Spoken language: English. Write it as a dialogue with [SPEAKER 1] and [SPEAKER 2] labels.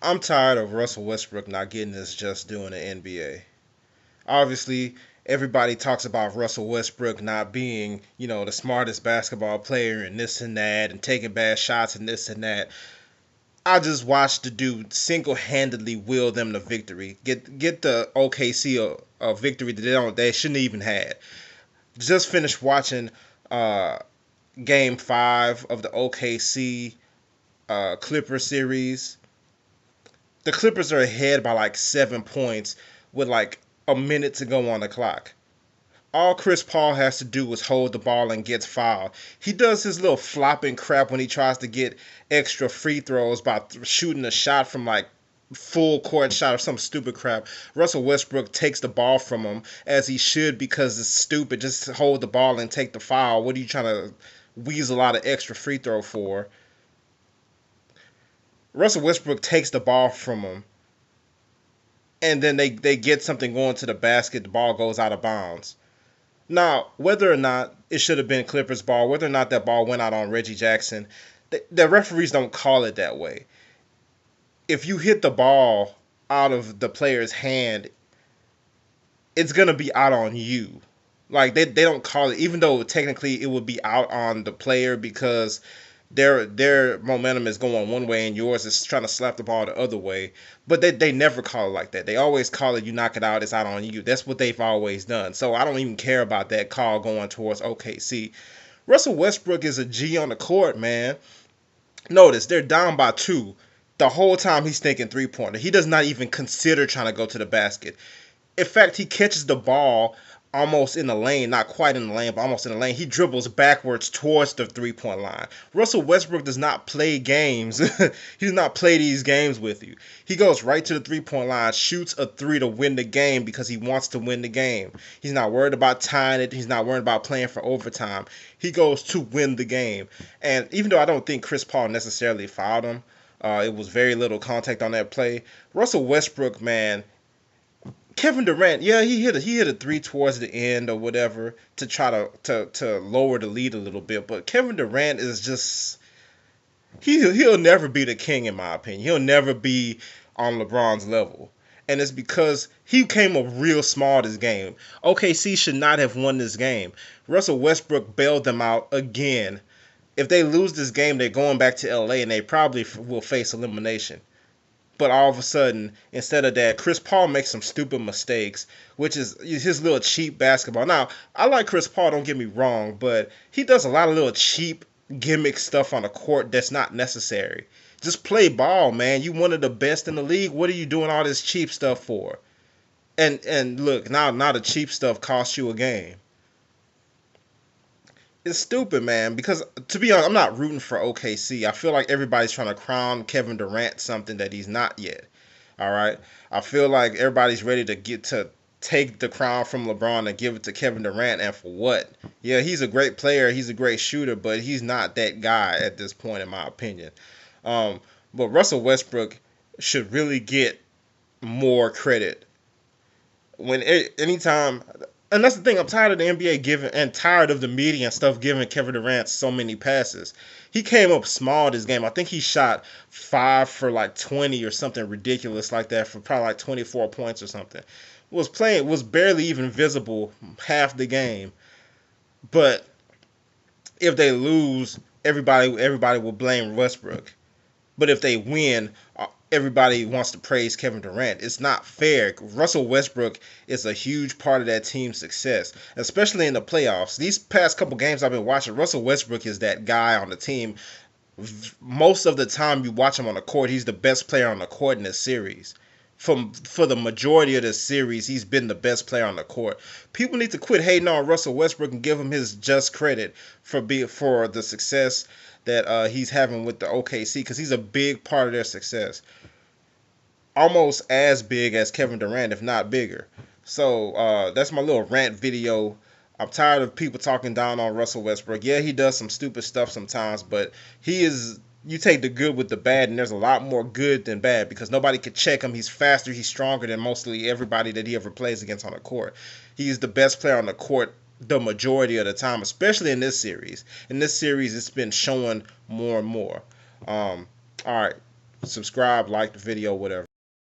[SPEAKER 1] I'm tired of Russell Westbrook not getting his just due in the NBA. Obviously, everybody talks about Russell Westbrook not being, the smartest basketball player and this and that and taking bad shots and this and that. I just watched the dude single-handedly will them to victory. Get the OKC a victory that they shouldn't even had. Just finished watching uh, Game 5 of the OKC Clipper series. The Clippers are ahead by like 7 points with like a minute to go on the clock. All Chris Paul has to do is hold the ball and gets fouled. He does his little flopping crap when he tries to get extra free throws by shooting a shot from like full court shot or some stupid crap. Russell Westbrook takes the ball from him as he should because it's stupid. Just hold the ball and take the foul. What are you trying to weasel out an extra free throw for? Russell Westbrook takes the ball from him and then they get something going to the basket, the ball goes out of bounds. Now, whether or not it should have been Clippers ball, whether or not that ball went out on Reggie Jackson, the referees don't call it that way. If you hit the ball out of the player's hand, it's gonna be out on you. Like they don't call it, even though technically it would be out on the player because their momentum is going one way and yours is trying to slap the ball the other way. But they never call it like that. They always call it you knock it out, it's out on you. That's what they've always done. So I don't even care about that call going towards OKC. Russell Westbrook is a G on the court, man. Notice they're down by 2. The whole time he's thinking 3-pointer. He does not even consider trying to go to the basket. In fact, he catches the ball almost in the lane, not quite in the lane, but almost in the lane. He dribbles backwards towards the 3-point line. Russell Westbrook does not play games. He does not play these games with you. He goes right to the 3-point line, shoots a 3 to win the game because he wants to win the game. He's not worried about tying it. He's not worried about playing for overtime. He goes to win the game. And even though I don't think Chris Paul necessarily fouled him, it was very little contact on that play. Russell Westbrook, man, Kevin Durant, yeah, he hit a 3 towards the end or whatever to try to lower the lead a little bit. But Kevin Durant is just he'll never be the king in my opinion. He'll never be on LeBron's level. And it's because he came up real small this game. OKC should not have won this game. Russell Westbrook bailed them out again. If they lose this game, they're going back to LA and they probably will face elimination. But all of a sudden, instead of that, Chris Paul makes some stupid mistakes, which is his little cheap basketball. Now, I like Chris Paul, don't get me wrong, but he does a lot of little cheap gimmick stuff on the court that's not necessary. Just play ball, man. You one of the best in the league. What are you doing all this cheap stuff for? And look, now the cheap stuff costs you a game. It's stupid, man. Because to be honest, I'm not rooting for OKC. I feel like everybody's trying to crown Kevin Durant something that he's not yet. All right. I feel like everybody's ready to get to take the crown from LeBron and give it to Kevin Durant. And for what? Yeah, he's a great player. He's a great shooter, but he's not that guy at this point, in my opinion. Um, but Russell Westbrook should really get more credit when anytime, and that's the thing. I'm tired of the NBA giving and tired of the media and stuff giving Kevin Durant so many passes. He came up small this game. I think he shot 5 for like 20 or something ridiculous like that for probably like 24 points or something. Was barely even visible half the game. But if they lose, everybody will blame Westbrook. But if they win, everybody wants to praise Kevin Durant. It's not fair. Russell Westbrook is a huge part of that team's success, especially in the playoffs. These past couple games I've been watching, Russell Westbrook is that guy on the team. Most of the time you watch him on the court, he's the best player on the court in this series. For the majority of the series, he's been the best player on the court. People need to quit hating on Russell Westbrook and give him his just credit for the success that he's having with the OKC because he's a big part of their success. Almost as big as Kevin Durant, if not bigger. So that's my little rant video. I'm tired of people talking down on Russell Westbrook. Yeah, he does some stupid stuff sometimes, but he is. You take the good with the bad, and there's a lot more good than bad because nobody could check him. He's faster, he's stronger than mostly everybody that he ever plays against on the court. He's the best player on the court the majority of the time, especially in this series. In this series, it's been showing more and more. All right. subscribe, like the video, whatever.